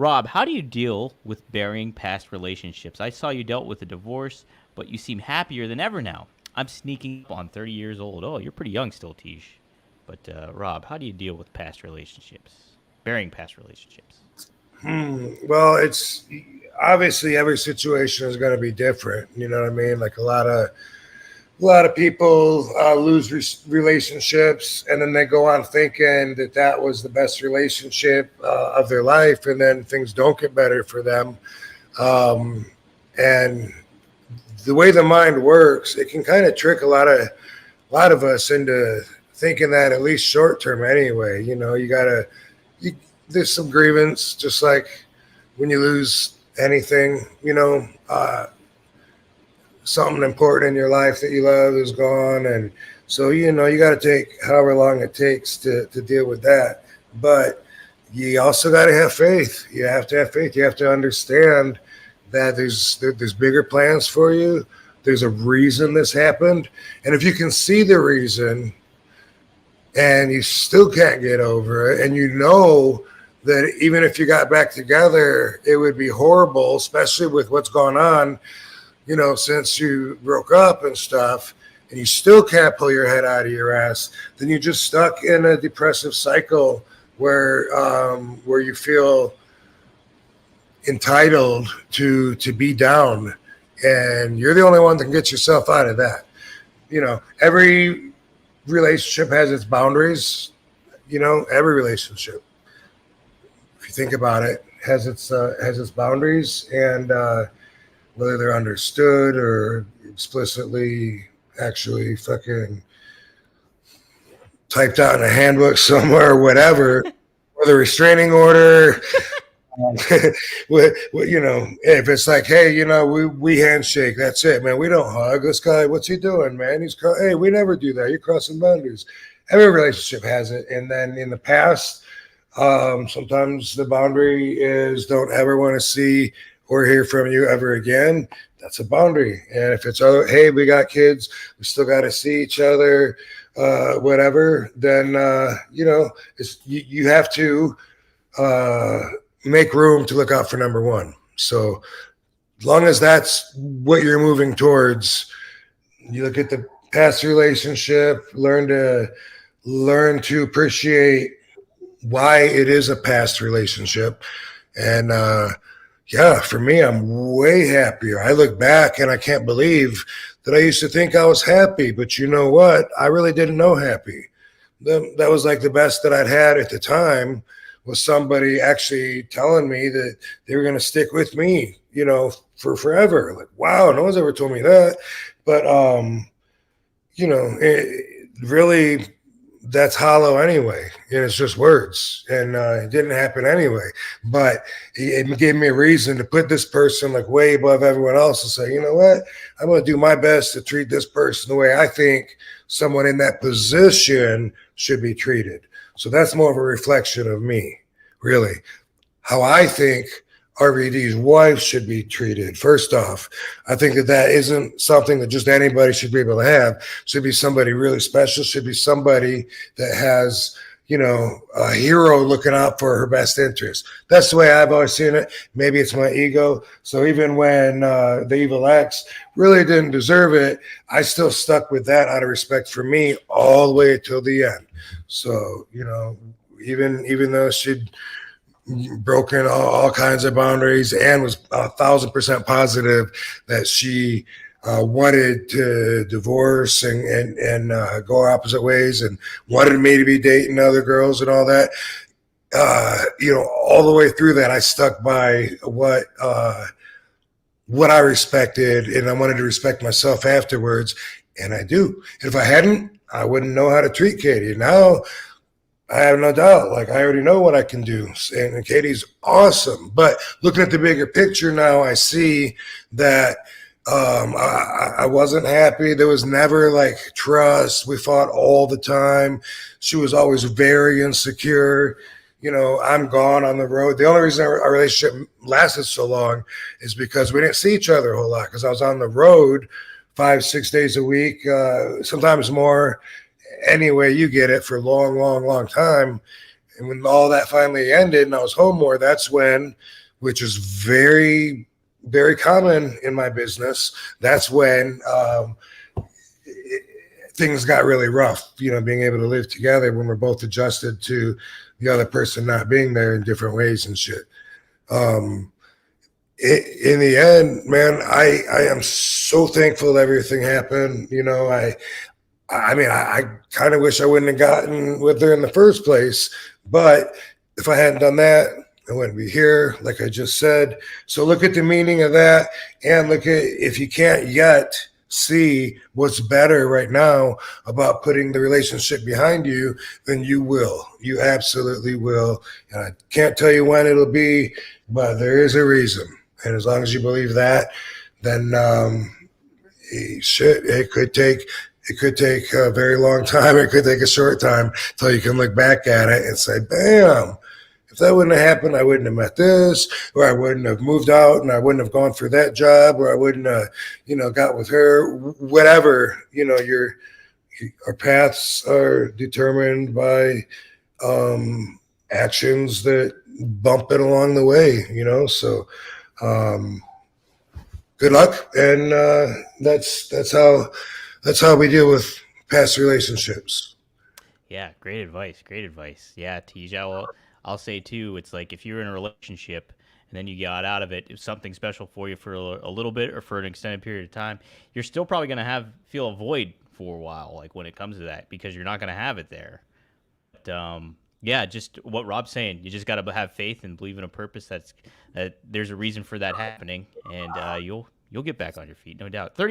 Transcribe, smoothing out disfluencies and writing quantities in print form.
Rob, how do you deal with burying past relationships? I saw you dealt with a divorce, but you seem happier than ever now. I'm sneaking up on 30 years old. Oh, you're pretty young still, Tish. But Rob, how do you deal with past relationships? Burying past relationships. Well, it's obviously every situation is going to be different. You know what I mean? Like a lot of people lose relationships, and then they go on thinking that that was the best relationship of their life, and then things don't get better for them. Um, and the way the mind works, it can kind of trick a lot of us into thinking that at least short term anyway. You know, you there's some grievance, just like when you lose anything. Something important in your life that you love is gone, and so you got to take however long it takes to deal with that. But you also got to have faith. You have to have faith. You have to understand that there's bigger plans for you. There's a reason this happened, and if you can see the reason and you still can't get over it, and you know that even if you got back together, it would be horrible, especially with what's gone on, since you broke up and stuff, and you still can't pull your head out of your ass, then you're just stuck in a depressive cycle where you feel entitled to be down, and you're the only one that can get yourself out of that. Every relationship has its boundaries. Every relationship, if you think about it, has its boundaries, and whether they're understood or explicitly actually fucking typed out in a handbook somewhere or whatever, or the restraining order. If it's like, hey, we handshake, that's it, man. We don't hug. This guy, what's he doing, man? Hey, we never do that. You're crossing boundaries. Every relationship has it. And then in the past, sometimes the boundary is don't ever want to see or hear from you ever again. That's a boundary. And if it's, hey, we got kids, we still got to see each other, whatever, then, you have to make room to look out for number one. So as long as that's what you're moving towards, you look at the past relationship, learn to appreciate why it is a past relationship. And yeah, for me, I'm way happier. I look back and I can't believe that I used to think I was happy, but you know what? I really didn't know happy. That was like the best that I'd had at the time, was somebody actually telling me that they were going to stick with me, for forever. Like, wow, no one's ever told me that. But, really, that's hollow anyway. And it's just words. And it didn't happen anyway. But it gave me a reason to put this person like way above everyone else and say, you know what? I'm going to do my best to treat this person the way I think someone in that position should be treated. So that's more of a reflection of me, really. How I think RVD's wife should be treated. First off, I think that isn't something that just anybody should be able to have. Should be somebody really special. Should be somebody that has, a hero looking out for her best interest. That's the way I've always seen it. Maybe it's my ego. So even when the Evil X really didn't deserve it, I still stuck with that out of respect for me all the way till the end. So, even though she'd broken all kinds of boundaries and was 1,000% positive that she wanted to divorce and go opposite ways, and wanted me to be dating other girls and all that. All the way through that, I stuck by what I respected, and I wanted to respect myself afterwards, and I do. And if I hadn't, I wouldn't know how to treat Katie. Now, I have no doubt. Like, I already know what I can do. And Katie's awesome. But looking at the bigger picture now, I see that I wasn't happy. There was never like trust. We fought all the time. She was always very insecure. I'm gone on the road. The only reason our relationship lasted so long is because we didn't see each other a whole lot, because I was on the road 5-6 days a week, sometimes more. Anyway, you get it, for a long, long, long time. And when all that finally ended and I was home more, that's when, which is very, very common in my business, that's when things got really rough, being able to live together when we're both adjusted to the other person not being there in different ways and shit. Um, in the end, man, I am so thankful everything happened. I kind of wish I wouldn't have gotten with her in the first place, but if I hadn't done that, I wouldn't be here, like I just said. So look at the meaning of that, and look at, if you can't yet see what's better right now about putting the relationship behind you, then you will. You absolutely will. And I can't tell you when it'll be, but there is a reason. And as long as you believe that, then shit, it could take a very long time. It could take a short time until you can look back at it and say, bam, if that wouldn't have happened, I wouldn't have met this, or I wouldn't have moved out, and I wouldn't have gone for that job, or I wouldn't have, got with her, whatever. Our paths are determined by actions that bump it along the way, So good luck, and that's how we deal with past relationships. Yeah, great advice. Great advice. Yeah, Tej, I'll say too, it's like if you're in a relationship and then you got out of it, if something special for you for a little bit or for an extended period of time, you're still probably going to feel a void for a while, like when it comes to that, because you're not going to have it there. But yeah, just what Rob's saying, you just got to have faith and believe in a purpose that there's a reason for that happening, and you'll get back on your feet, no doubt. 30 years